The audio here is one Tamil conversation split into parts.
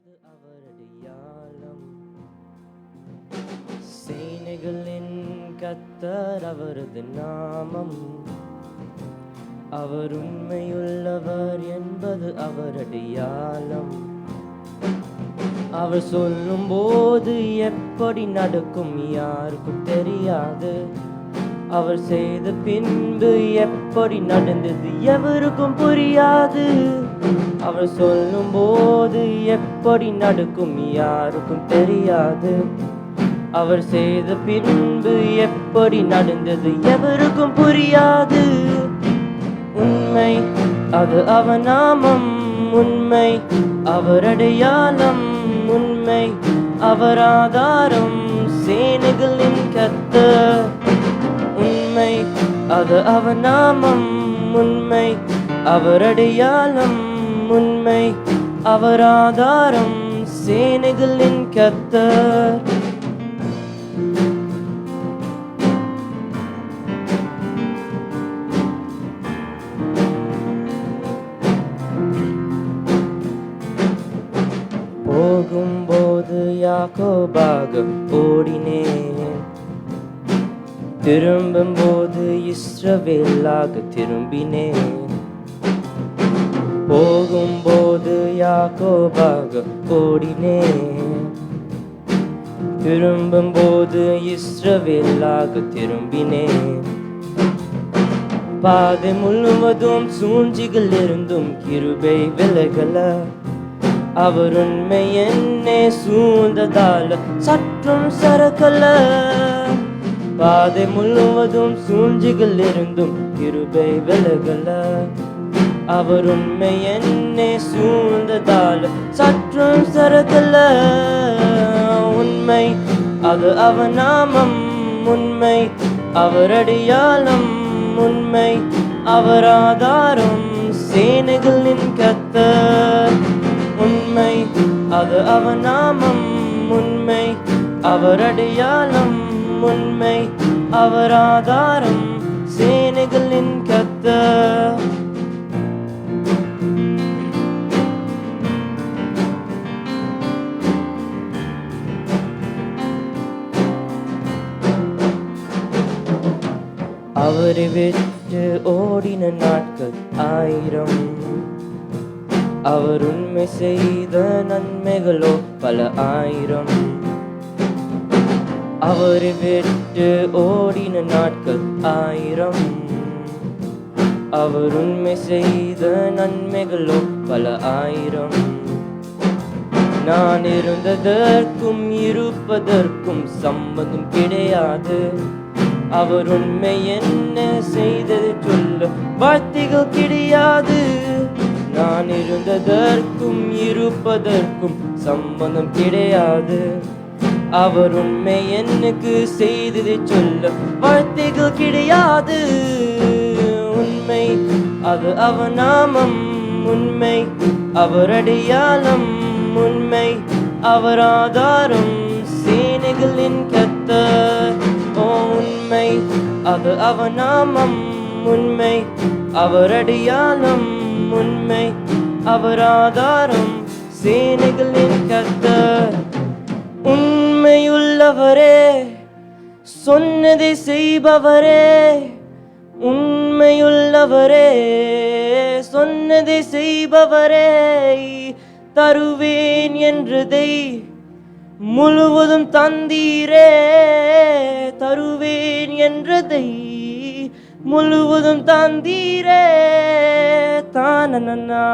என்பது அவரடியாலம். சேனைகளின் கர்த்தர் அவரது நாமம். அவர் உண்மையுள்ளவர் என்பது அவரடியாலம். அவர் சொல்லும் போது எப்படி நடக்கும் யாருக்கும் தெரியாது. அவர் செய்த பின்பு எப்படி நடந்தது எவருக்கும் புரியாது. அவர் சொல்லும் போது எப்படி நடக்கும் யாருக்கும் தெரியாது. அவர் செய்த பின்பு எப்படி நடந்தது எவருக்கும் புரியாது. உண்மை அது அவர் நாமம், உண்மை அவர் அடையாளம், உண்மை அவர் ஆதாரம், சேனைகளின் கர்த்தர். உண்மை அது அவர் நாமம், உண்மை அவர் அடையாளம், உண்மை அவர் ஆதாரம், சேனைகளின் கர்த்தர். போகும்போது யாக்கோபாக ஓடினேன், திரும்பும்போது இஸ்ரவேலாக திரும்பினேன். போகும்போது யாக்கோபாக ஓடினேன், திரும்பும்போது இஸ்ரவேலாக திரும்பினேன். பாதை முழுவதும் சூழ்ச்சிகள் இருந்தும் கிருபை விலகல. அவர் உண்மை என்னை சூழ்ந்ததால சற்றும் சரக்கல. பாதை முழுவதும் சூழ்ச்சிகள் இருந்தும் கிருபை விலகல. அவர் உண்மை என்னை சூழ்ந்ததால சற்றும் சரக்கல. உண்மை அது அவர் நாமம், உண்மை அவர் அடையாளம், உண்மை அவர் ஆதாரம், சேனைகளின் கர்த்தர். உண்மை அது அவர் நாமம், உண்மை அவர் அடையாளம், உண்மை அவர் ஆதாரம், சேனைகளின் கர்த்தர். அவரை விட்டு ஓடின நாட்கள் 1000. அவர் உண்மை செய்த நன்மைகளோ பல 1000. அவரை விட்டு ஓடின நாட்கள் 1000. அவர் உண்மை செய்த நன்மைகளோ பல 1000. நான் இருந்ததற்கும் இருப்பதற்கும் சம்பந்தம் கிடையாது. அவர் உண்மை என்ன செய்தது சொல்ல வார்த்தைகள் கிடையாது. நான் இருந்ததற்கும் இருப்பதற்கும் சம்பந்தம் கிடையாது. அவர் உண்மை எனக்கு செய்ததை சொல்ல வார்த்தைகள் கிடையாது. உண்மை அது அவர் நாமம், உண்மை அவர் அடையாளம், உண்மை அவர் ஆதாரம், சேனைகளின் கர்த்தர். உண்மை அது அவர் நாமம், உண்மை அவர் அடையாளம், உண்மை அவர் ஆதாரம், சேனைகளின் கர்த்தர். உண்மையுள்ளவரே, சொன்னதை செய்பவரே, உண்மையுள்ளவரே, சொன்னதை செய்பவரே, தருவேன் என்றதை முழுவதும் தந்தீரே, தருவேன் என்றதை முழுவதும் தந்தீரே. தானனன்னா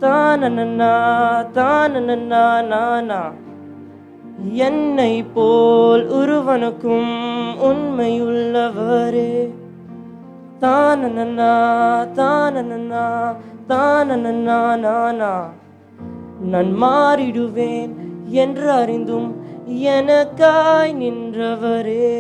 தானனன்னா தானனன்னா நானா. என்னை போல் ஒருவனுக்கும் உண்மையுள்ளவரே. தானனன்னா தானனன்னா தானனன்னா நானா. நான் மாறிடுவேன் என்று அறிந்தும் எனக்காய் நின்றவரே.